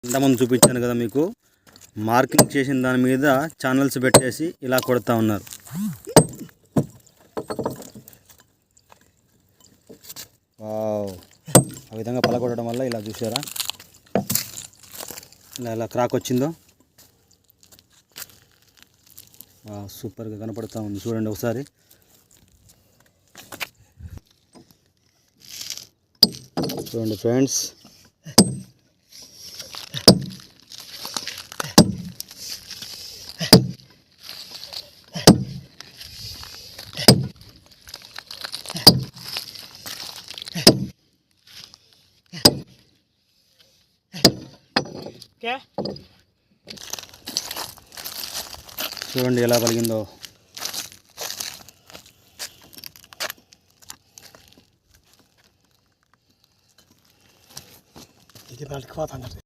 ఇంతకుముందు చూపించాను కదా మీకు, మార్కింగ్ చేసిన దాని మీద ఛానల్స్ పెట్టేసి ఇలా కొడతా ఉన్నారు. వావ్, ఆ విధంగా పలకొట్టడం వల్ల ఇలా చూసారా ఇలా క్రాక్ వచ్చిందో. సూపర్గా కనపడుతూ ఉంది, చూడండి ఒకసారి. చూడండి ఫ్రెండ్స్, చూడండి ఎలా పలిగిందో. ఇది పలికిపోతుంది.